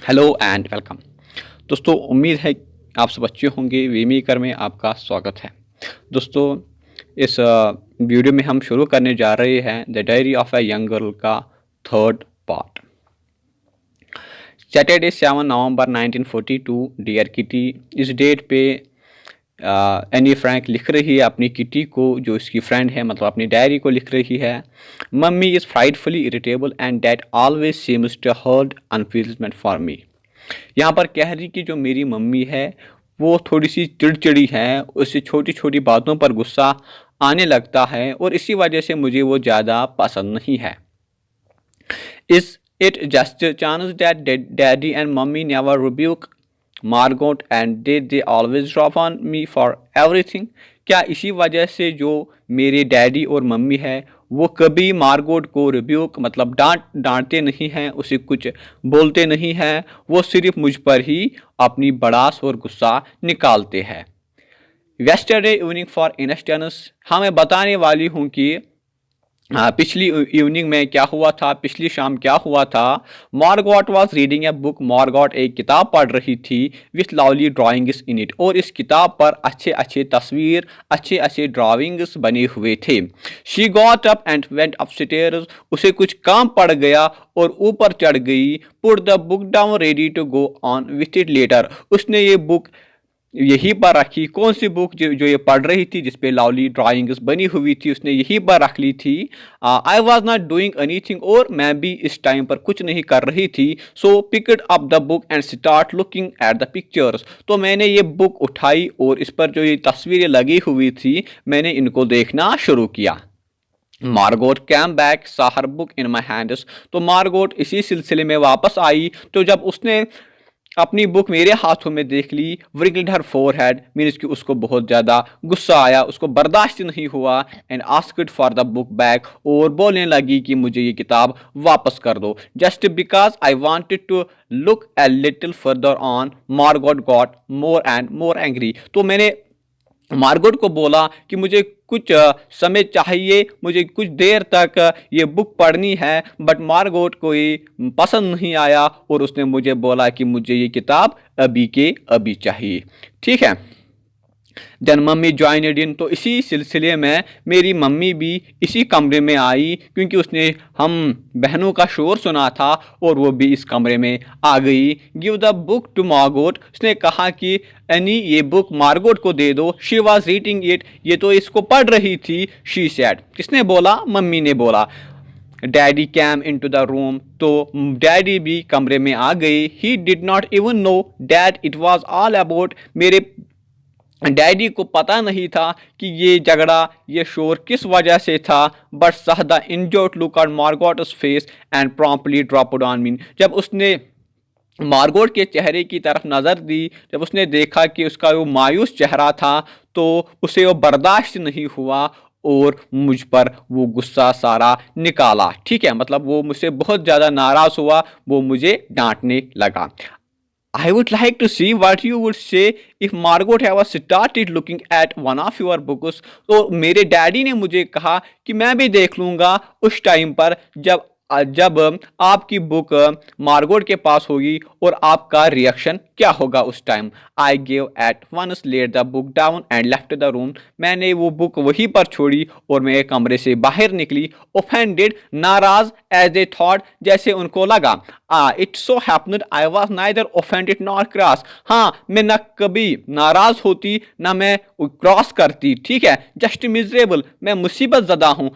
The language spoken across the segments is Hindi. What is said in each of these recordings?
Hello and welcome. दोस्तों, उम्मीद है आप सब अच्छे होंगे। वी मेकर में आपका स्वागत है। दोस्तों, इस वीडियो में हम शुरू करने जा रहे हैं the diary of a young girl का थर्ड पार्ट। सैटरडे 7 नवंबर 1942। डियर किटी, इस डेट पे एनी फ्रैंक लिख रही है अपनी किटी को, जो इसकी फ्रेंड है, मतलब अपनी डायरी को लिख रही है। Mummy is frightfully irritable and that always seems to hurt unfulfilment for me. यहाँ पर कह रही कि जो मेरी मम्मी है वो थोड़ी सी चिड़चिड़ी है, उससे छोटी छोटी बातों पर गुस्सा आने लगता है और इसी वजह से मुझे वो ज़्यादा पसंद नहीं है। इस it just chance that daddy and mummy never rebuke Margot and they always drop on me for everything. क्या इसी वजह से जो मेरे डैडी और मम्मी है वो कभी मार्गोट को रिब्यूक मतलब डांटते नहीं हैं, उसे कुछ बोलते नहीं हैं, वो सिर्फ मुझ पर ही अपनी बड़ास और गुस्सा निकालते हैं। वेस्टरडे इवनिंग फॉर इंस्टेंस, हाँ मैं बताने वाली हूँ कि पिछली इवनिंग में क्या हुआ था, पिछली शाम क्या हुआ था। मार्गॉट वॉज रीडिंग ए बुक। मार्गॉट एक किताब पढ़ रही थी with lovely drawings in it, और इस किताब पर अच्छे अच्छे तस्वीर, अच्छे अच्छे ड्राइंग्स बने हुए थे। She got up and went upstairs, उसे कुछ काम पड़ गया और ऊपर चढ़ गई। Put the book down ready to go on with it later, उसने ये बुक यहीं पर रखी। कौन सी बुक जो ये पढ़ रही थी जिसपे लवली ड्राइंग्स बनी हुई थी, उसने यहीं पर रख ली थी। I was not doing anything, और मैं भी इस टाइम पर कुछ नहीं कर रही थी। So picked up the book and start looking at the pictures, तो मैंने ये बुक उठाई और इस पर जो ये तस्वीरें लगी हुई थी मैंने इनको देखना शुरू किया। मार्गोट कैम बैक सा हर बुक इन माई हैंड्स, तो मार्गोट इसी सिलसिले में वापस आई, तो जब उसने अपनी बुक मेरे हाथों में देख ली, wrinkled her forehead, मीन्स कि उसको बहुत ज़्यादा गुस्सा आया, उसको बर्दाश्त नहीं हुआ। And asked for the book back, और बोलने लगी कि मुझे ये किताब वापस कर दो। Just because I wanted to look a little further on, Margot got more and more angry, तो मैंने मार्गोट को बोला कि मुझे कुछ समय चाहिए, मुझे कुछ देर तक ये बुक पढ़नी है, बट मार्गोट को ये पसंद नहीं आया और उसने मुझे बोला कि मुझे ये किताब अभी के अभी चाहिए। ठीक है। देन मम्मी ज्वाइनड इन, तो इसी सिलसिले में मेरी मम्मी भी इसी कमरे में आई, क्योंकि उसने हम बहनों का शोर सुना था और वो भी इस कमरे में आ गई। Give the book to Margot, उसने कहा कि एनी ये बुक मार्गोट को दे दो। शी वॉज रीडिंग इट, ये तो इसको पढ़ रही थी। शी सैड, किसने बोला? मम्मी ने बोला। Daddy came into the room, तो डैडी भी कमरे में आ गए। He did not even know that it was all about, मेरे डैडी को पता नहीं था कि ये झगड़ा, ये शोर किस वजह से था। But saw the injured look on Margot's face and promptly dropped on me, जब उसने मार्गोट के चेहरे की तरफ नज़र दी, जब उसने देखा कि उसका वो मायूस चेहरा था, तो उसे वो बर्दाश्त नहीं हुआ और मुझ पर वो गुस्सा सारा निकाला। ठीक है, मतलब वो मुझसे बहुत ज़्यादा नाराज़ हुआ, वो मुझे डांटने लगा। I would like to see what you would say if Margot ever started looking at one of your books. तो मेरे डैडी ने मुझे कहा कि मैं भी देख लूँगा उस टाइम पर जब आपकी बुक मार्गोट के पास होगी और आपका रिएक्शन क्या होगा उस time. I gave at once let the book down and left the room, मैंने वो बुक वहीं पर छोड़ी और मैं कमरे से बाहर निकली। ओफेंडेड, नाराज, एज ए थॉट, जैसे उनको लगा। It so happened I was neither offended nor cross, हाँ मैं न कभी नाराज होती ना मैं क्रॉस करती। ठीक है, जस्ट मिजरेबल, मैं मुसीबत ज़दा हूँ।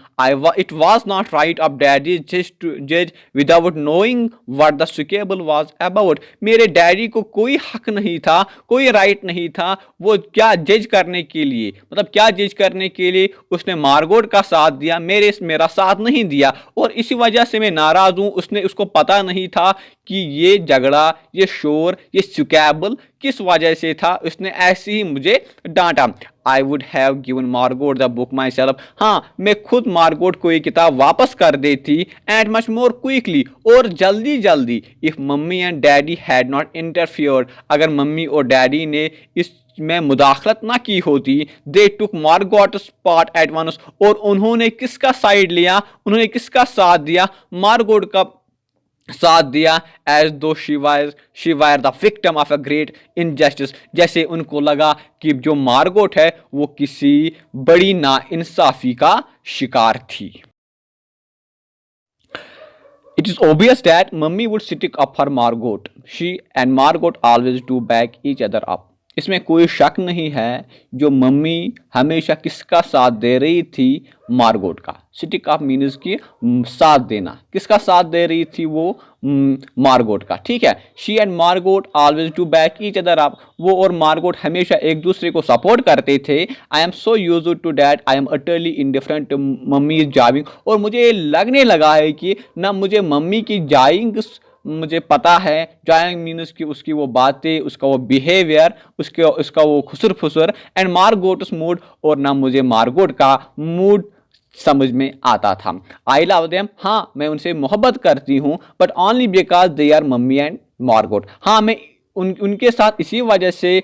It was not right of daddy just to जज without knowing what the squabble was about, मेरे डैडी को कोई हक नहीं था, कोई राइट नहीं था वो क्या जज करने के लिए, मतलब क्या जज करने के लिए उसने मार्गोट का साथ दिया, मेरा साथ नहीं दिया, और इसी वजह से मैं नाराज हूँ। उसको पता नहीं था कि ये झगड़ा, ये शोर, ये स्कैबल किस वजह से था, उसने ऐसे ही मुझे डांटा। I would have given Margot the book my self, हाँ मैं खुद मार्गोट को ये किताब वापस कर देती। एंड मच मोर क्विकली, और जल्दी जल्दी। If mummy and daddy had not interfered, अगर मम्मी और डैडी ने इस में मुदाखलत ना की होती। दे टुक मार्गोट्स पार्ट एट वंस, और उन्होंने किसका साइड लिया, उन्होंने किसका साथ दिया? मार्गोट का साथ दिया एज दो she wire the victim of a great injustice, जैसे उनको लगा कि जो मार्गोट है वो किसी बड़ी नाइंसाफी का शिकार थी। It is obvious that Mummy would stick up for Margot. She and Margot always do back each other up. इसमें कोई शक नहीं है, जो मम्मी हमेशा किसका साथ दे रही थी, मार्गोट का। स्टिक अप मीन्स की साथ देना, किसका साथ दे रही थी वो, मार्गोट का, ठीक है। She and Margot always to back each other up, वो और मार्गोट हमेशा एक दूसरे को सपोर्ट करते थे। I am so used to that I am utterly indifferent mummy is jawing, और मुझे लगने लगा है कि ना मुझे मम्मी की जाइंग मुझे पता है। जाइंग मीन्स कि उसकी वो बातें, उसका वो बिहेवियर, उसका वो खुसर फुसर, एंड मार्गोट्स मूड, और ना मुझे मार्गोट का मूड समझ में आता था। आई लव देम, हाँ मैं उनसे मोहब्बत करती हूँ, but only because they are mummy and Margot, हाँ मैं उनके साथ इसी वजह से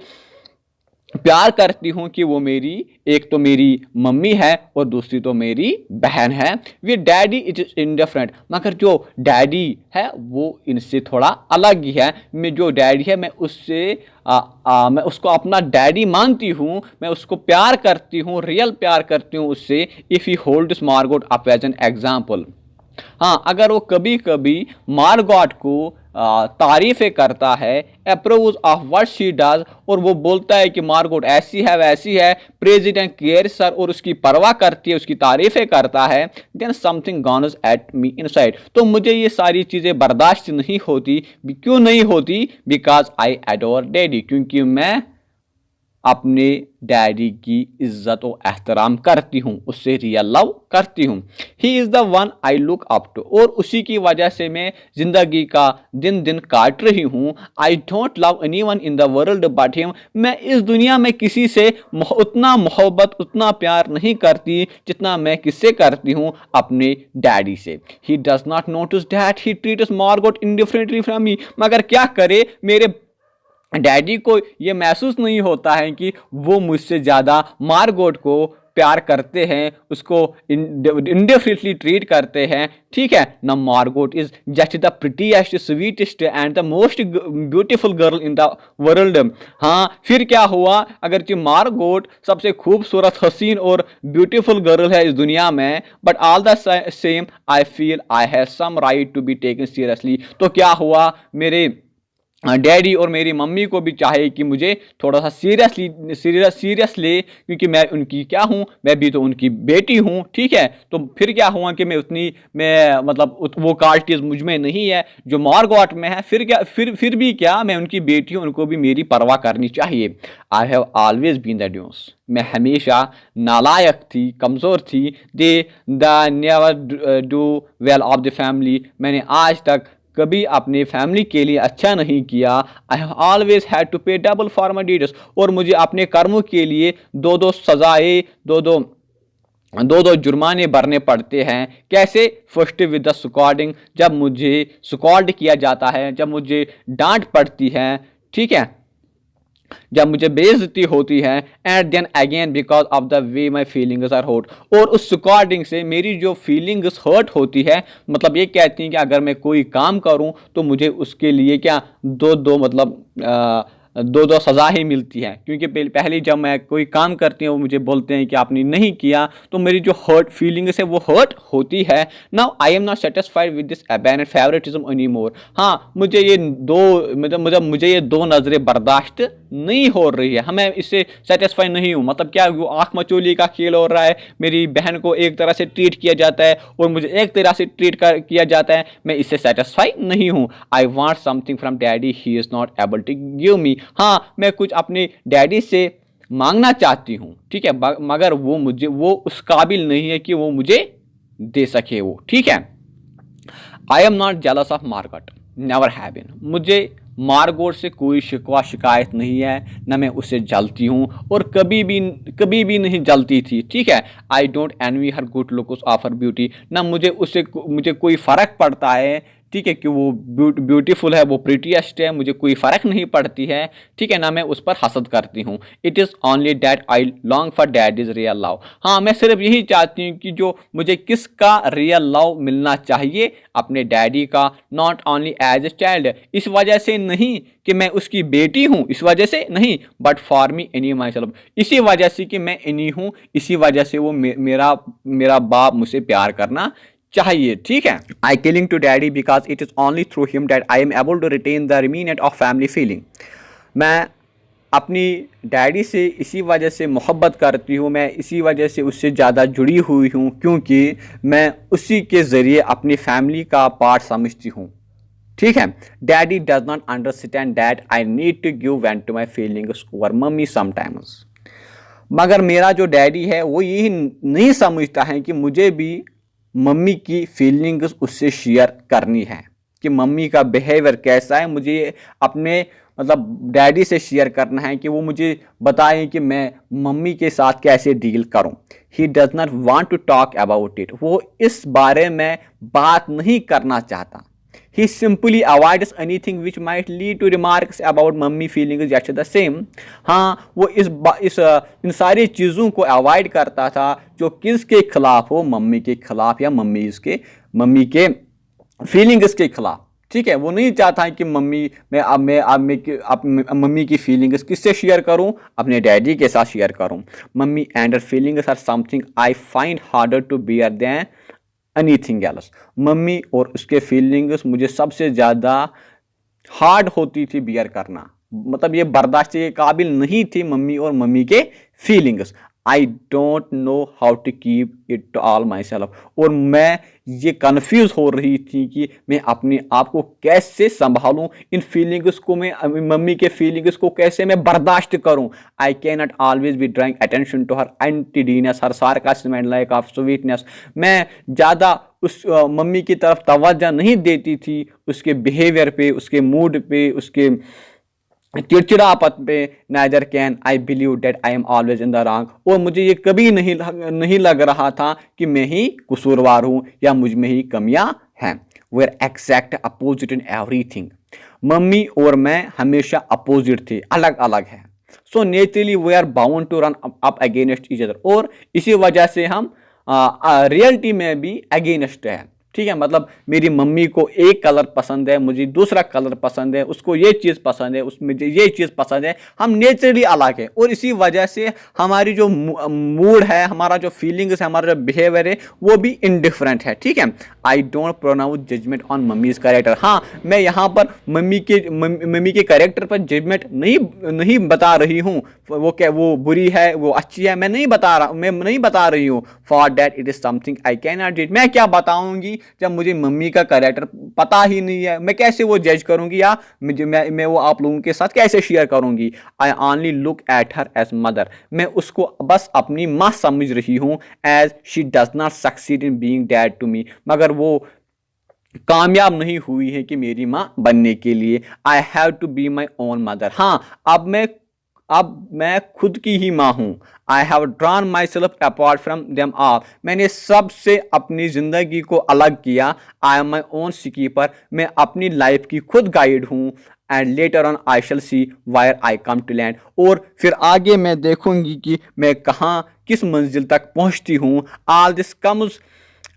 प्यार करती हूँ कि वो मेरी, एक तो मेरी मम्मी है और दूसरी तो मेरी बहन है। वी डैडी इज इंडिफरेंट, मगर जो डैडी है वो इनसे थोड़ा अलग ही है। मैं जो डैडी है मैं उससे मैं उसको अपना डैडी मानती हूँ, मैं उसको प्यार करती हूँ, रियल प्यार करती हूँ उससे। If he holds Margot up as an example, हाँ अगर वो कभी कभी मार्गोट को तारीफ़ें करता है, approves of what she does, और वो बोलता है कि मार्गोट ऐसी है वैसी है, प्रेजिडेंट केयर्स हर, और उसकी परवाह करती है, उसकी तारीफ़ें करता है, then something gnaws at me inside, तो मुझे ये सारी चीज़ें बर्दाश्त नहीं होती। क्यों नहीं होती? बिकॉज आई एडोर डैडी, क्योंकि मैं अपने डैडी की इज्जत और एहतराम करती हूँ, उससे रियल लव करती हूँ। He is the one I look up to, और उसी की वजह से मैं ज़िंदगी का दिन दिन काट रही हूँ। I don't love any one in the world but him, मैं इस दुनिया में किसी से उतना मोहब्बत, उतना प्यार नहीं करती जितना मैं किससे करती हूँ, अपने डैडी से। He does not notice that he treats Margot indifferently from me, मगर क्या करे, मेरे डैडी को ये महसूस नहीं होता है कि वो मुझसे ज़्यादा मार्गोट को प्यार करते हैं, उसको इंडिफरेंटली ट्रीट करते हैं, ठीक है ना। Margot is just the prettiest, sweetest and the most beautiful girl in the world. हाँ फिर क्या हुआ, अगर जो मार्गोट सबसे खूबसूरत, हसीन और ब्यूटीफुल गर्ल है इस दुनिया में, but all the same I feel I have some right to be taken seriously, तो क्या हुआ, मेरे डैडी और मेरी मम्मी को भी चाहे कि मुझे थोड़ा सा सीरियस ले, क्योंकि मैं उनकी क्या हूँ, मैं भी तो उनकी बेटी हूँ, ठीक है। तो फिर क्या हुआ कि मैं मतलब वो क्वालिटीज़ मुझ में नहीं है जो मार्गोट में है। फिर भी क्या, मैं उनकी बेटी हूँ, उनको भी मेरी परवाह करनी चाहिए। I have always been the dunce, मैं हमेशा नालायक थी, कमज़ोर थी। They the never do well of the family, मैंने आज तक कभी अपने फैमिली के लिए अच्छा नहीं किया। I have always had to pay double for my deeds, और मुझे अपने कर्मों के लिए दो सजाएं, दो जुर्माने भरने पड़ते हैं। कैसे? फर्स्ट विद द स्कॉर्डिंग, जब मुझे स्कॉर्ड किया जाता है, जब मुझे डांट पड़ती है, ठीक है, जब मुझे बेइज्जती होती है। And then again because of the way my feelings are hurt, और उस अकॉर्डिंग से मेरी जो फीलिंग्स हर्ट होती है, मतलब ये कहती हैं कि अगर मैं कोई काम करूं तो मुझे उसके लिए क्या दो मतलब दो सज़ा ही मिलती है, क्योंकि पहले जब मैं कोई काम करती हूँ वो मुझे बोलते हैं कि आपने नहीं किया, तो मेरी जो हर्ट फीलिंग्स है वो हर्ट होती है। Now I am not satisfied with this abandoned favouritism any more, हाँ मुझे ये मुझे ये दो नज़रें बर्दाश्त नहीं हो रही है, हमें इससे सेटिस्फाई नहीं हूँ। मतलब क्या, वो आँख मचोली का खेल हो रहा है, मेरी बहन को एक तरह से ट्रीट किया जाता है और मुझे एक तरह से किया जाता है, मैं इससे सेटिस्फाई नहीं हूँ। I want something from daddy, he is not able to give me, हाँ मैं कुछ अपने डैडी से मांगना चाहती हूँ, ठीक है, मगर वो उस काबिल नहीं है कि वो मुझे दे सके वो, ठीक है। I am not jealous of Margot, never have been, मुझे मार्गोट से कोई शिकायत नहीं है, न मैं उससे जलती हूँ और कभी भी नहीं जलती थी, ठीक है। I don't envy her good looks of her beauty, ना मुझे कोई फ़र्क पड़ता है, ठीक है, कि वो ब्यूटीफुल है, वो प्रिटीएस्ट है, मुझे कोई फ़र्क नहीं पड़ती है, ठीक है ना, मैं उस पर हसद करती हूँ। It is only that I long for daddies real love. हाँ, मैं सिर्फ यही चाहती हूँ कि जो मुझे किसका रियल लव मिलना चाहिए, अपने डैडी का, not only as a child, इस वजह से नहीं कि मैं उसकी बेटी हूँ, इस वजह से नहीं, but for me any my self, इसी वजह से कि मैं इन्हीं हूँ, इसी वजह से वो मेरा मेरा बाप मुझसे प्यार करना चाहिए, ठीक है। I clinging to daddy because it is only through him that I am able to retain the remnant of family feeling. मैं अपनी डैडी से इसी वजह से मोहब्बत करती हूँ, मैं इसी वजह से उससे ज़्यादा जुड़ी हुई हूँ, क्योंकि मैं उसी के ज़रिए अपनी फैमिली का पार्ट समझती हूँ, ठीक है। Daddy does not understand that I need to give vent to my feelings over mummy sometimes. मगर मेरा जो डैडी है वो यही नहीं समझता है कि मुझे भी मम्मी की फीलिंग्स उससे शेयर करनी है, कि मम्मी का बिहेवियर कैसा है, मुझे अपने मतलब डैडी से शेयर करना है, कि वो मुझे बताएं कि मैं मम्मी के साथ कैसे डील करूं। He does not want to talk about it, वो इस बारे में बात नहीं करना चाहता। He simply avoids anything which might lead to remarks about mummy feelings just the same। हाँ, वो इन सारी चीज़ों को अवॉइड करता था जो किसके खिलाफ हो, मम्मी के खिलाफ या मम्मी के फीलिंग्स के खिलाफ, ठीक है। वो नहीं चाहता है कि मम्मी की फीलिंग्स किससे शेयर करूं, अपने डैडी के साथ शेयर करूं। Mummy and her feelings are something I find harder to bear than anything else. Mummy और उसके फीलिंग्स मुझे सबसे ज़्यादा हार्ड होती थी बियर करना, मतलब ये बर्दाश्त के काबिल नहीं थी मम्मी और मम्मी के feelings. I don't know how to keep it to all myself, और मैं ये कन्फ्यूज़ हो रही थी कि मैं अपने आप को कैसे संभालूं, इन फीलिंग्स को, मैं मम्मी के फीलिंग्स को कैसे मैं बर्दाश्त करूं। I can not always be drawing attention to her untidiness, her sarcasm and like of sweetness. मैं ज़्यादा उस मम्मी की तरफ तवज्जो नहीं देती थी, उसके बिहेवियर पे, उसके मूड पे, उसके चिड़चिड़ापन पे। Neither can I believe date I am always in the wrong, और मुझे ये कभी नहीं लग रहा था कि मैं ही कसूरवार हूँ या मुझ में ही कमियां हैं। We are exact opposite in everything. Mummy और मैं हमेशा अपोजिट थे, अलग अलग है। So naturally we are bound to run up against each other, और इसी वजह से हम रियलिटी में भी अगेंस्ट है, ठीक है। मतलब मेरी मम्मी को एक कलर पसंद है, मुझे दूसरा कलर पसंद है, उसको ये चीज़ पसंद है, उसमें ये चीज़ पसंद है, हम नेचुरली अलग है, और इसी वजह से हमारी जो मूड है, हमारा जो फीलिंग्स है, हमारा जो बिहेवियर है, वो भी इनडिफरेंट है, ठीक है। I don't pronounce judgement on mummy's character. हाँ, मैं यहाँ पर मम्मी के कैरेक्टर पर जजमेंट नहीं बता रही हूँ, वो बुरी है, वो अच्छी है, मैं नहीं बता रही हूँ। For that it is something I can not जज। मैं क्या बताऊँगी जब मुझे मम्मी का कैरेक्टर पता ही नहीं है, मैं कैसे वो जज करूंगी, या मैं वो आप लोगों के साथ कैसे शेयर करूंगी। I only look at her as mother, मैं उसको बस अपनी माँ समझ रही हूँ, as she does not succeed in being dad to me, मगर वो कामयाब नहीं हुई है कि मेरी माँ बनने के लिए। I have to be my own mother. हाँ, अब मैं खुद की ही माँ हूँ। I have drawn myself apart from them all, मैंने सबसे अपनी ज़िंदगी को अलग किया। I am my own keeper, मैं अपनी लाइफ की खुद गाइड हूँ। And later on I shall see where I come to land, और फिर आगे मैं देखूंगी कि मैं कहाँ किस मंजिल तक पहुँचती हूँ। All this comes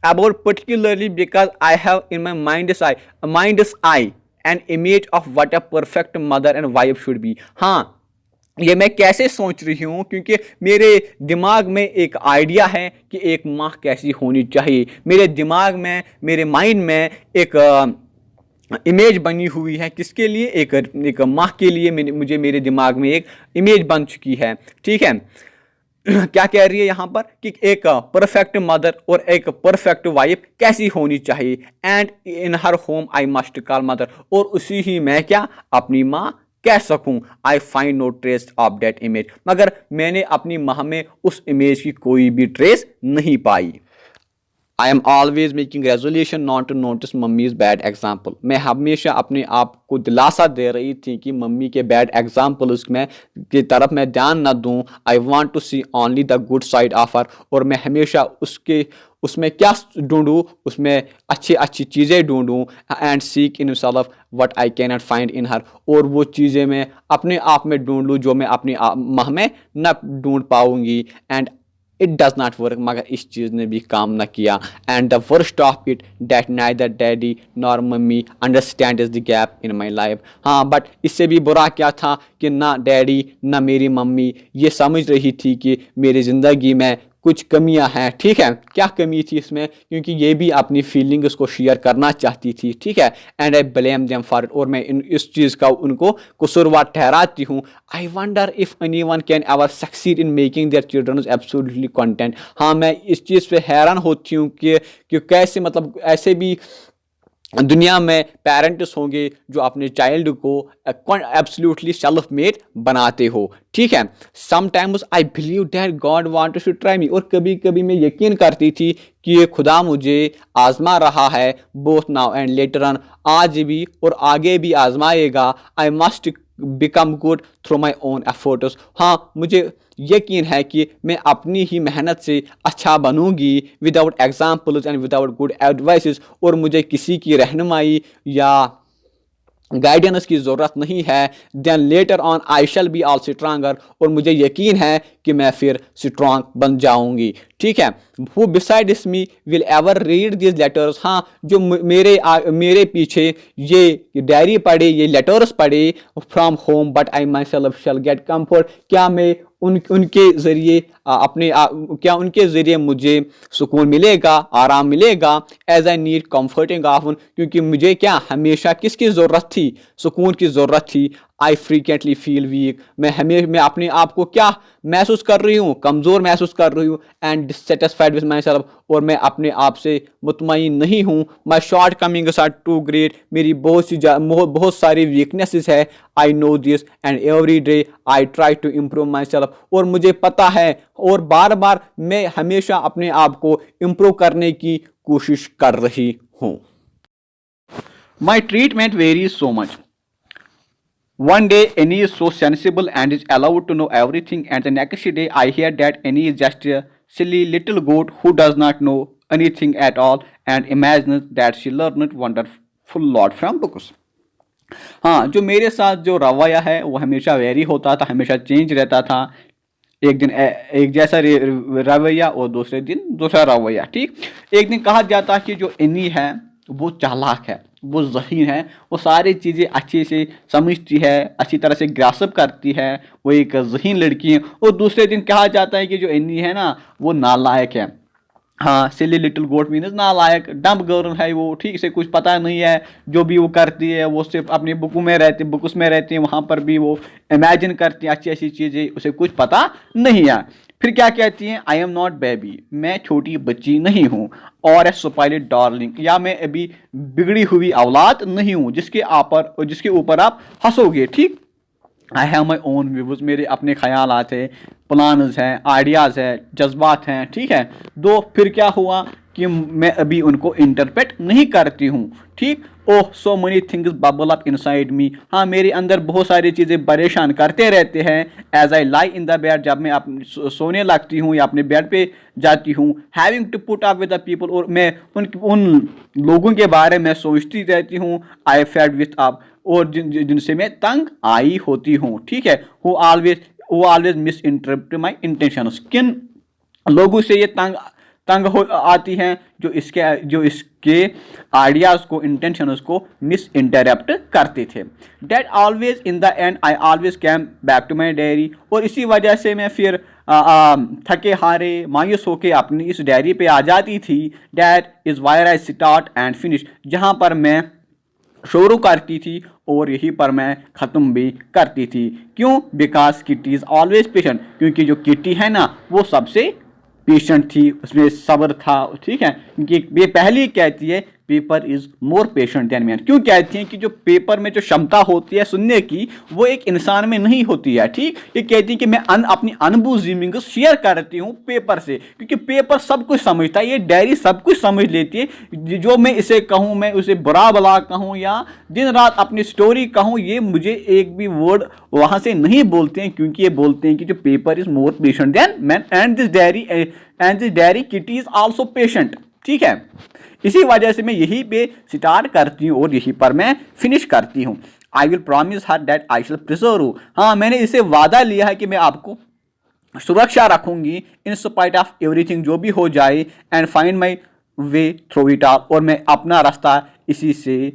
about particularly because I have in my mind's eye an image of what a perfect mother and wife should be। हाँ, ये मैं कैसे सोच रही हूँ, क्योंकि मेरे दिमाग में एक आइडिया है कि एक माँ कैसी होनी चाहिए। मेरे दिमाग में, मेरे माइंड में एक इमेज बनी हुई है, किसके लिए, एक माँ के लिए मुझे मेरे दिमाग में एक इमेज बन चुकी है, ठीक है। क्या कह रही है यहाँ पर कि एक परफेक्ट मदर और एक परफेक्ट वाइफ कैसी होनी चाहिए। And in her home I must call mother, और उसी ही मैं क्या अपनी माँ कह सकूं। I find no trace of that image, मगर मैंने अपनी माँ में उस इमेज की कोई भी ट्रेस नहीं पाई। I am always making resolution not to notice mummy's bad example, मैं हमेशा अपने आप को दिलासा दे रही थी कि मम्मी के बैड एग्जाम्पल उसमें की तरफ मैं ध्यान न दूं। I want to see only the good side of her, और मैं हमेशा उसमें क्या ढूंढूं, उसमें अच्छी अच्छी चीज़ें ढूंढूं, and seek in self what I can not find in her, और वो चीज़ें मैं अपने आप में ढूंढ लूँ जो मैं अपनी माह में न ढूंढ पाऊंगी। And it does not work, मगर इस चीज़ ने भी काम न किया। And the worst of it that neither daddy nor mummy understand is the gap in my life. हाँ, बट इससे भी बुरा क्या था कि ना डैडी ना मेरी मम्मी ये समझ रही थी कि मेरी ज़िंदगी में कुछ कमियां हैं। ठीक है, क्या कमी थी इसमें, क्योंकि ये भी अपनी फीलिंग्स को शेयर करना चाहती थी। ठीक है, and I blame them for it, और मैं इस चीज़ का उनको कसूरवार ठहराती हूँ। I wonder if any one can ever succeed in making their children absolutely content. हाँ, मैं इस चीज़ पे हैरान होती हूँ कि कैसे मतलब ऐसे भी दुनिया में पेरेंट्स होंगे जो अपने चाइल्ड को एब्सोल्युटली सेल्फ मेड बनाते हो। ठीक है, sometimes I believe that God wants to try me, और कभी कभी मैं यकीन करती थी कि ये खुदा मुझे आजमा रहा है, both now and later on, आज भी और आगे भी आजमाएगा। I must become good through my own efforts. हाँ, मुझे यकीन है कि मैं अपनी ही मेहनत से अच्छा बनूंगी, without examples and without good advices, और मुझे किसी की रहनुमाई या गाइडेंस की ज़रूरत नहीं है। Then later on I shall be all stronger, और मुझे यकीन है कि मैं फिर स्ट्रांग बन जाऊंगी। ठीक है, who besides me will ever read this letters. हाँ, जो मेरे पीछे ये डायरी पढ़े, ये लेटर्स पढ़े from home, but I my self shell gate comfort. क्या मैं उनके ज़रिए क्या उनके ज़रिए मुझे सुकून मिलेगा, आराम मिलेगा। As I need comforting often, क्योंकि मुझे क्या हमेशा किसकी ज़रूरत थी, सुकून की ज़रूरत थी। आई फ्रीक्वेंटली फील वीक, मैं अपने आप को क्या महसूस कर रही हूँ, कमज़ोर महसूस कर रही हूँ। And dissatisfied with myself, और मैं अपने आप से मुतमईन नहीं हूँ। My shortcomings are too great, मेरी बहुत सारी वीकनेसेस है। I know this and every day I try to improve myself, और मुझे पता है और बार बार मैं हमेशा अपने आप को इम्प्रूव करने की कोशिश कर रही हूँ। My treatment varies so much. One day Annie is so sensible and is allowed to know everything, and the next day I hear that Annie is just a silly little goat who does not know anything at all and imagines that she learned wonderful lot from books. हाँ, जो मेरे साथ जो रवैया है वो हमेशा वेरी होता था, हमेशा चेंज रहता था। एक दिन एक जैसा रवैया और दूसरे दिन दूसरा रवैया। ठीक, एक दिन कहा जाता है कि जो एनी है वो चालाक है, वो ज़हीन है, वो सारी चीज़ें अच्छे से समझती है, अच्छी तरह से ग्रास्प करती है, वो एक ज़हीन लड़की है। और दूसरे दिन कहा जाता है कि जो एनी है ना वो नालायक है। हाँ, सिली लिटिल गोट मीन्स नालायक, डम्ब गर्ल है वो, ठीक से कुछ पता नहीं है, जो भी वो करती है वो सिर्फ अपनी बुक्स में रहती है, वहाँ पर भी वो इमेजिन करती है अच्छी अच्छी चीज़ें, उसे कुछ पता नहीं है। फिर क्या कहती हैं, आई एम नॉट बेबी, मैं छोटी बच्ची नहीं हूँ, और ए स्पॉइल्ड डार्लिंग, या मैं अभी बिगड़ी हुई औलाद नहीं हूँ जिसके ऊपर आप हंसोगे। ठीक, I have my own views, मेरे अपने ख्यालात हैं, प्लान्स हैं, आइडियाज़ हैं, जज्बात हैं। ठीक है, फिर क्या हुआ कि मैं अभी उनको इंटरप्रेट नहीं करती हूँ। ठीक, oh so many things bubble up inside me, हाँ मेरे अंदर बहुत सारी चीज़ें परेशान करते रहते हैं। As I lie in the bed, जब मैं सोने लगती हूँ या अपने बेड पे जाती हूँ। Having to put up with the people, और मैं उन लोगों के बारे में सोचती रहती हूँ। आई फेड विथ अप, और जिनसे मैं तंग आई होती हूँ। ठीक है, वो ऑलवेज मिस इंटरप्ट माई इंटेंशंस, किन लोगों से ये तंग हो आती हैं जो इसके आइडियाज़ को, इंटेंशंस को मिस इंटरप्ट करते थे। That always in the end I always came back to my diary, और इसी वजह से मैं फिर थके हारे मायूस होके अपनी इस डायरी पे आ जाती थी। That is wire I start and finish, जहाँ पर मैं शुरू करती थी और यहीं पर मैं ख़त्म भी करती थी। क्यों? Because kitty is always patient, क्योंकि जो किटी है ना वो सबसे पेशेंट थी, उसमें सब्र था। ठीक है, क्योंकि ये पहले ही कहती है paper is more patient than man. क्यों कहती हैं कि जो पेपर में जो क्षमता होती है सुनने की वो एक इंसान में नहीं होती है। ठीक, ये कहती है कि मैं अपनी अनुभूति शेयर करती हूँ पेपर से, क्योंकि पेपर सब कुछ समझता है, ये डायरी सब कुछ समझ लेती है। जो मैं इसे कहूँ, मैं उसे बुरा भला कहूँ या दिन रात अपनी स्टोरी कहूँ, ये मुझे एक भी वर्ड वहाँ से नहीं बोलते हैं, क्योंकि ये बोलते हैं कि जो paper is more patient than man and this diary Kitty is also patient. ठीक है, इसी वजह से मैं यहीं पे स्टार्ट करती हूँ और यहीं पर मैं फिनिश करती हूँ। I will promise her that I shall preserve. हाँ, मैंने इसे वादा लिया है कि मैं आपको सुरक्षा रखूंगी इन स्पाइट ऑफ एवरीथिंग, जो भी हो जाए, and find my way through it all, और मैं अपना रास्ता इसी से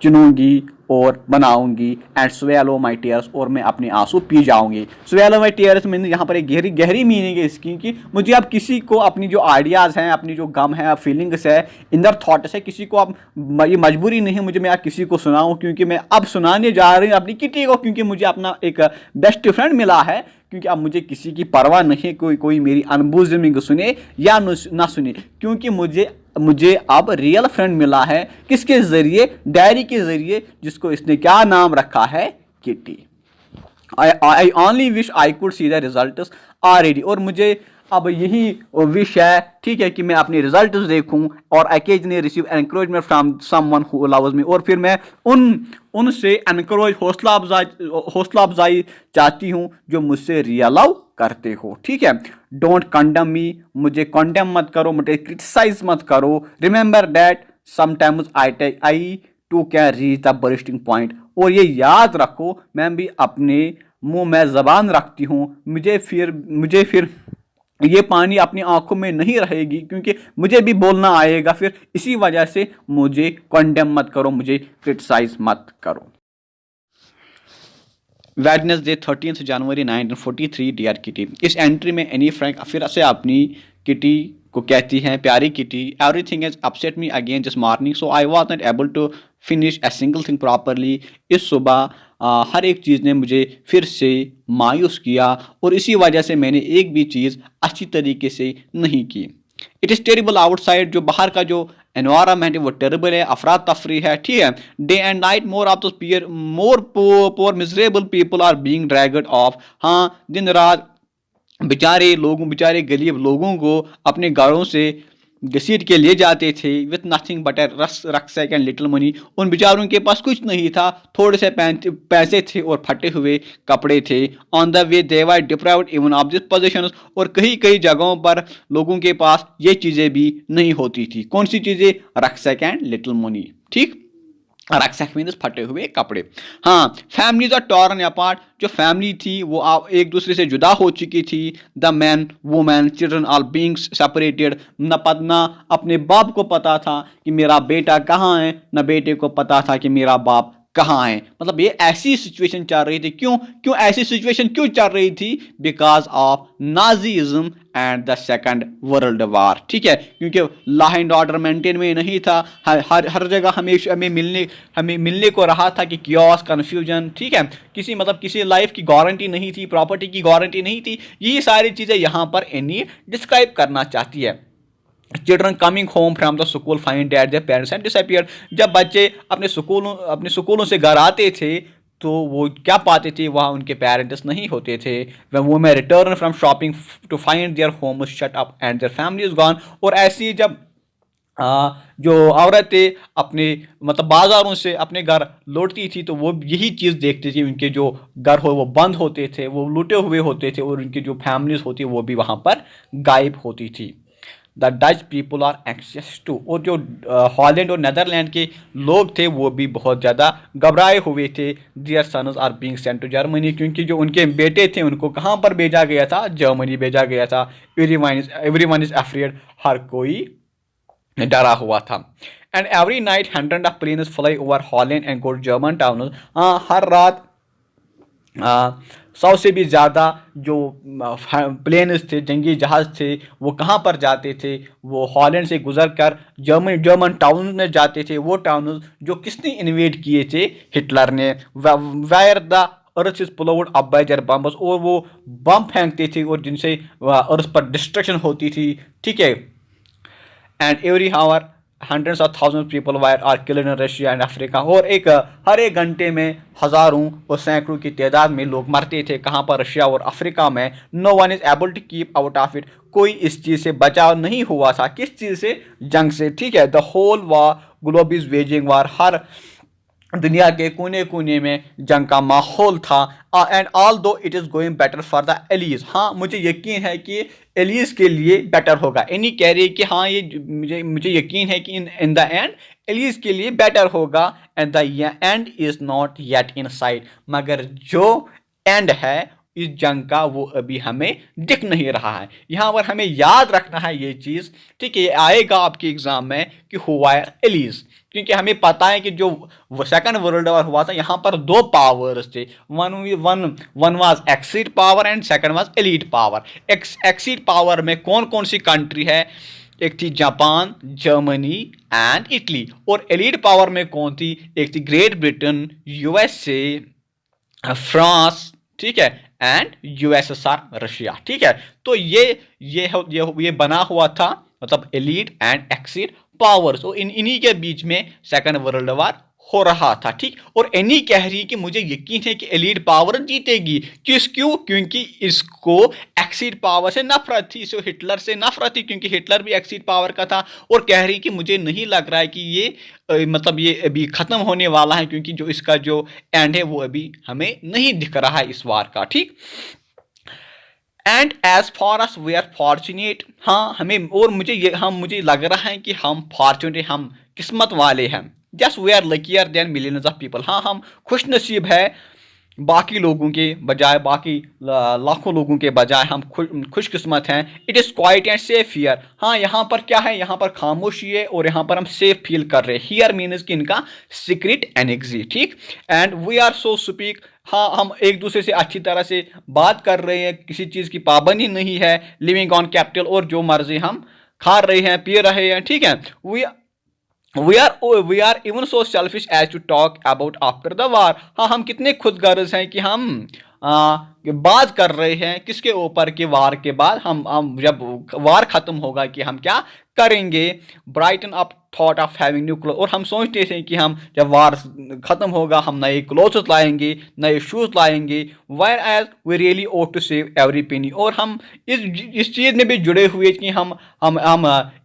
चुनूंगी और बनाऊंगी। एंड स्वेलो माई टीयर्स, और मैं अपने आंसू पी जाऊंगी। स्वेलो माई टीयर्स मैंने यहाँ पर एक गहरी गहरी मीनिंग है इसकी कि मुझे अब किसी को अपनी जो आइडियाज़ हैं, अपनी जो गम है, फीलिंग्स है, इनर थॉट्स है, किसी को अब ये मजबूरी नहीं है मुझे मैं किसी को सुनाऊँ, क्योंकि मैं अब सुनाने जा रही हूँ अपनी किटी को, क्योंकि मुझे अपना एक बेस्ट फ्रेंड मिला है। क्योंकि अब मुझे किसी की परवाह नहीं, कोई मेरी अनबुझ सुने या ना सुने, क्योंकि मुझे अब रियल फ्रेंड मिला है। किसके जरिए? डायरी के जरिए, जिसको इसने क्या नाम रखा है? Kitty. I only wish I could see the results already, और मुझे अब यही विश है, ठीक है, कि मैं अपने रिजल्ट देखूं और occasionally receive encouragement from someone who loves me, और फिर मैं उनसे एनकरेज हौसला अफजाई चाहती हूं जो मुझसे रियलाव करते हो। ठीक है, डोंट कंडेम मी, मुझे कंडेम मत करो, मुझे क्रिटिसाइज मत करो। Remember that sometimes I too can reach the bursting point, और ये याद रखो मैं भी अपने मुंह में जबान रखती हूँ, मुझे फिर ये पानी अपनी आंखों में नहीं रहेगी, क्योंकि मुझे भी बोलना आएगा फिर। इसी वजह से मुझे कंडेम मत करो, मुझे क्रिटिसाइज मत करो। Wednesday 13 January 1943 dear Kitty. इस एंट्री में एनी फ्रैंक फिर से अपनी किटी को कहती हैं, प्यारी Kitty, everything has upset me again this morning, so I was not able to finish a single thing properly. इस सुबह हर एक चीज़ ने मुझे फिर से मायूस किया, और इसी वजह से मैंने एक भी चीज़ अच्छी तरीके से नहीं की। इट इज़ टेरिबल आउटसाइड, जो बाहर का जो एनवायरमेंट है वो टेरिबल है, अफरा तफरी है। ठीक है, day and night more poor miserable people are being dragged off. हाँ, दिन रात बेचारे गरीब लोगों को अपने घरों से घसीट के ले जाते थे, with nothing but A rucksack and little money. उन बेचारों के पास कुछ नहीं था, थोड़े से पैसे थे और फटे हुए कपड़े थे। On the way they were deprived even of this positions, और कई जगहों पर लोगों के पास ये चीज़ें भी नहीं होती थी। कौन सी चीज़ें? Rucksack and little money. ठीक, रक्सैक मीन्स फटे हुए कपड़े। हाँ, फैमिलीज आर टॉर्न अपार्ट, जो फैमिली थी वो एक दूसरे से जुदा हो चुकी थी। The man, women, children are being separated. न अपने बाप को पता था कि मेरा बेटा कहाँ है, न बेटे को पता था कि मेरा बाप कहाँ है। मतलब ये ऐसी सिचुएशन चल रही थी। क्यों ऐसी सिचुएशन क्यों चल रही थी? Because of Nazism and the Second World War. ठीक है, क्योंकि लॉ एंड ऑर्डर मेंटेन में नहीं था। हर जगह हमें मिलने को रहा था कि कियोस, कन्फ्यूजन। ठीक है, किसी लाइफ की गारंटी नहीं थी, प्रॉपर्टी की गारंटी नहीं थी। ये सारी चीज़ें यहाँ पर एनी डिस्क्राइब करना चाहती है। Children coming home from the school find that their parents had disappeared. जब बच्चे अपने स्कूलों से घर आते थे तो वो क्या पाते थे? वहाँ उनके पेरेंट्स नहीं होते थे। when women return from shopping to find their home shut up and their family is gone। और ऐसी जब जो औरतें अपने बाजारों से अपने घर लौटती थी तो वो यही चीज़ देखती थी, उनके जो घर हो वो बंद होते थे, वो लूटे हुए होते थे, और उनकी जो फैमिलीज होती वो भी वहाँ पर गायब होती थी। The Dutch people are anxious too, और जो हॉलैंड और नेदरलैंड के लोग थे वो भी बहुत ज़्यादा घबराए हुए थे। Their sons are being sent to Germany, क्योंकि जो उनके बेटे थे उनको कहाँ पर भेजा गया था? जर्मनी भेजा गया था। एवरीवन इज अफ्रेड, हर कोई डरा हुआ था। And every night hundred of planes fly over Holland and go to German town. हर रात 100 से भी ज़्यादा जो प्लेन्स थे, जंगी जहाज़ थे, वो कहाँ पर जाते थे? वो हॉलैंड से गुजर कर जर्मन टाउन में जाते थे। वो टाउन जो किसने इन्वेड किए थे? हिटलर ने। Where the earth is ploughed up by their bombs, और वो बम फेंकते थे और जिनसे अर्थ पर डिस्ट्रक्शन होती थी। ठीक है, and every hour hundreds of thousands people are killed in Russia and Africa, और एक हर एक घंटे में हज़ारों और सैकड़ों की तादाद में लोग मरते थे कहाँ पर, रशिया और अफ्रीका में। No one is able to keep out of it, कोई इस चीज़ से बचाव नहीं हुआ था। किस चीज़ से? जंग से, ठीक है। The whole war globe is waging war, हर दुनिया के कोने कोने में जंग का माहौल था। And although it is going better for the Allies, हाँ मुझे यकीन है कि एलीज के लिए बेटर होगा। एनी कह रही है कि हाँ ये मुझे यकीन है कि इन द एंड एलीज के लिए बेटर होगा। And the end is not yet in site, मगर जो एंड है इस जंग का वो अभी हमें दिख नहीं रहा है। यहाँ पर हमें याद रखना है ये चीज़, ठीक है, ये आएगा आपके एग्जाम में कि हुआ है एलीज, क्योंकि हमें पता है कि जो सेकंड वर्ल्ड वॉर हुआ था यहाँ पर दो पावर्स थे, one was exceed power and second was elite power. Exceed power में कौन कौन सी कंट्री है? एक थी जापान, जर्मनी एंड इटली। और एलीट पावर में कौन थी? एक थी ग्रेट ब्रिटेन, यूएसए, फ्रांस, ठीक है, एंड यूएसएसआर, रशिया, ठीक है। तो ये बना हुआ था, मतलब एलीट एंड एक्सीड पावर्स, और इन्हीं के बीच में सेकंड वर्ल्ड वॉर हो रहा था, ठीक। और एनी कह रही कि मुझे यकीन है कि एलीट पावर जीतेगी। क्यों? क्योंकि इसको एक्सीड पावर से नफरत थी, इसको हिटलर से नफरत थी, क्योंकि हिटलर भी एक्सीड पावर का था। और कह रही कि मुझे नहीं लग रहा है कि ये मतलब ये अभी ख़त्म होने वाला है, क्योंकि जो इसका जो एंड है वो अभी हमें नहीं दिख रहा है इस वार का, ठीक। And as for us we are fortunate, हाँ हमें और मुझे लग रहा है कि हम फॉर्चुनेट, हम किस्मत वाले हैं। Just we are luckier than millions of people, हाँ हम खुश नसीब है बाकी लोगों के बजाय, बाकी लाखों लोगों के बजाय हम खुशकिस्मत हैं। It is quiet and safe here, हाँ यहाँ पर क्या है? यहाँ पर खामोशी है और यहाँ पर हम सेफ फील कर रहे हैं। हियर मीन्स कि इनका सीक्रेट एनेक्सी, ठीक। And we are so speak, हाँ हम एक दूसरे से अच्छी तरह से बात कर रहे हैं, किसी चीज़ की पाबंदी नहीं है। लिविंग ऑन कैपिटल, और जो मर्जी हम खा रहे हैं, पी रहे हैं, ठीक है। we are even so selfish as to talk about after the war, हाँ हम कितने खुदगर्ज हैं कि हम बात कर रहे हैं किसके ऊपर कि वार के बाद हम जब वार खत्म होगा कि हम क्या करेंगे। Brighten up thought of having new cloth, और हम सोचते थे कि हम जब वार खत्म होगा हम नए क्लोथ्स लाएंगे, नए शूज लाएंगे। Whereas we really ought to save every penny, और हम इस चीज़ में भी जुड़े हुए कि हम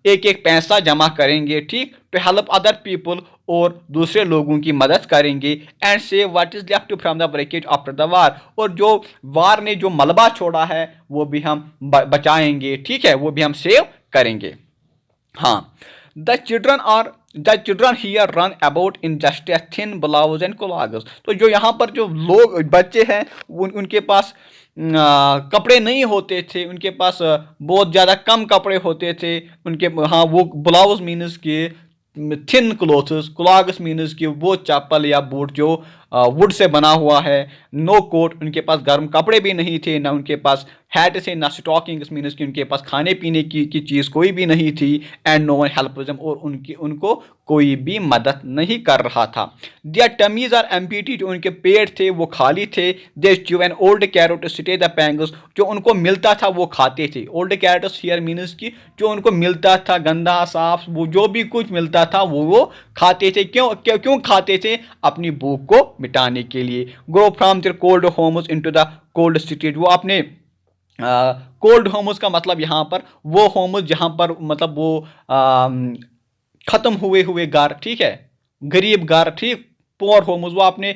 एक एक पैसा जमा करेंगे, ठीक, टू हेल्प अदर पीपल, और दूसरे लोगों की मदद करेंगे। And save what is left from the breakage after the war, और जो वार ने जो मलबा छोड़ा है वो भी हम बचाएंगे, ठीक है, वो भी हम सेव करेंगे। हाँ, the children here run about in just a thin blouse and clogs, तो जो यहाँ पर जो लोग बच्चे हैं उनके पास कपड़े नहीं होते थे, उनके पास बहुत ज़्यादा कम कपड़े होते थे उनके, हाँ वो ब्लाउज मीनस के थिन क्लोथ्स, कोलागस मीनस कि वो चप्पल या बूट जो वुड से बना हुआ है। नो कोट, उनके पास गर्म कपड़े भी नहीं थे, ना उनके पास हैट से, ना स्टॉकिंग्स मीनस कि उनके पास खाने पीने की चीज़ कोई भी नहीं थी। And no one help them, और उनको कोई भी मदद नहीं कर रहा था। देयर टमीज आर एम्प्टी, जो उनके पेट थे वो खाली थे। They chew an old carrot to stay the pangs, जो उनको मिलता था वो खाते थे। ओल्ड कैरेट्स हियर मीनस की जो उनको मिलता था, गंदा साफ वो जो भी कुछ मिलता था वो खाते थे। क्यों खाते थे? अपनी भूख को मिटाने के लिए। Go from their cold homes into the cold cities, वो अपने कोल्ड होम्स का मतलब यहाँ पर वो होम्स जहाँ पर मतलब वो ख़त्म हुए घर, ठीक है, गरीब घर, ठीक, पुअर होम्स, वो अपने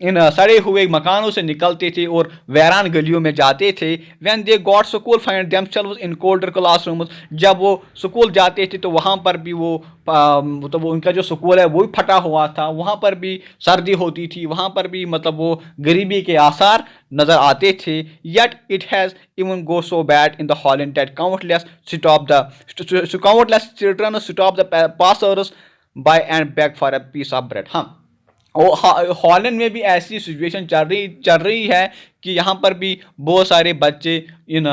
इन सड़े हुए मकानों से निकलते थे और वैरान गलियों में जाते थे। When they got school find themselves in colder classrooms, जब वो स्कूल जाते थे तो वहाँ पर भी वो तो वो उनका जो स्कूल है वो भी फटा हुआ था, वहाँ पर भी सर्दी होती थी, वहाँ पर भी मतलब वो गरीबी के आसार नज़र आते थे। Yet it has even go so bad in the Holland that countless children stop the passers by and beg for a piece of bread. हाँ, हॉलैंड में भी ऐसी सिचुएशन चल रही है कि यहाँ पर भी बहुत सारे बच्चे इन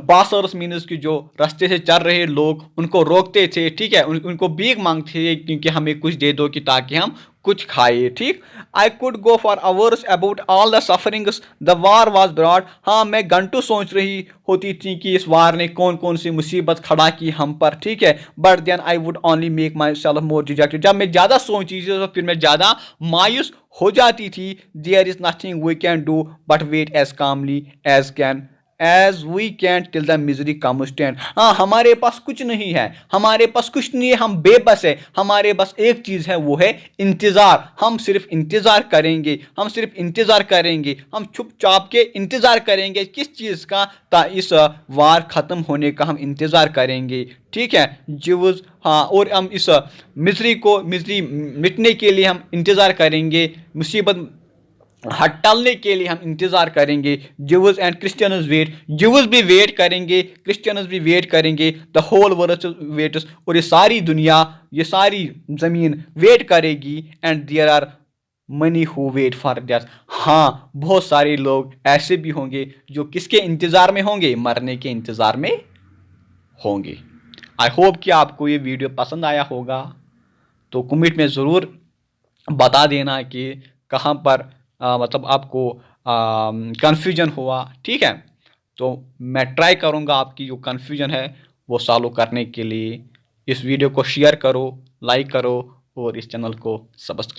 पासर्स मीनस की जो रास्ते से चल रहे लोग उनको रोकते थे, ठीक है, उनको भीख मांगते थे क्योंकि हमें कुछ दे दो कि ताकि हम कुछ खाए, ठीक। I could go for hours about all the sufferings the war was brought. हाँ, मैं घंटों सोच रही होती थी कि इस वार ने कौन कौन सी मुसीबत खड़ा की हम पर, ठीक है। But then I would only make myself more dejected. जब मैं ज़्यादा सोचती थी तो फिर मैं ज़्यादा मायूस हो जाती थी। There is nothing we can do but wait as calmly as we can till the misery comes to end. हाँ, हमारे पास कुछ नहीं है, हमारे पास कुछ नहीं है, हम बेबस है। हमारे पास एक चीज़ है, वो है इंतज़ार। हम सिर्फ इंतज़ार करेंगे, हम सिर्फ इंतज़ार करेंगे, हम चुपचाप के इंतज़ार करेंगे। किस चीज़ का? इस वार ख़त्म होने का हम इंतज़ार करेंगे, ठीक है। जीव्स, हाँ, और हम इस मिजरी मिटने के लिए हम इंतज़ार करेंगे, मुसीबत टलने के लिए हम इंतज़ार करेंगे। Jews and Christians wait, Jews भी वेट करेंगे, क्रिश्चियंस भी वेट करेंगे, द होल वर्ल्ड वेट्स, और ये सारी दुनिया, ये सारी ज़मीन वेट करेगी। And there are many who wait for death. हाँ, बहुत सारे लोग ऐसे भी होंगे जो किसके इंतज़ार में होंगे? मरने के इंतज़ार में होंगे। आई होप कि आपको ये वीडियो पसंद आया होगा, तो कमेंट में ज़रूर बता देना कि कहाँ पर मतलब आपको कन्फ्यूजन हुआ, ठीक है। तो मैं ट्राई करूँगा आपकी जो कन्फ्यूजन है वो सॉल्व करने के लिए। इस वीडियो को शेयर करो, लाइक करो और इस चैनल को सब्सक्राइब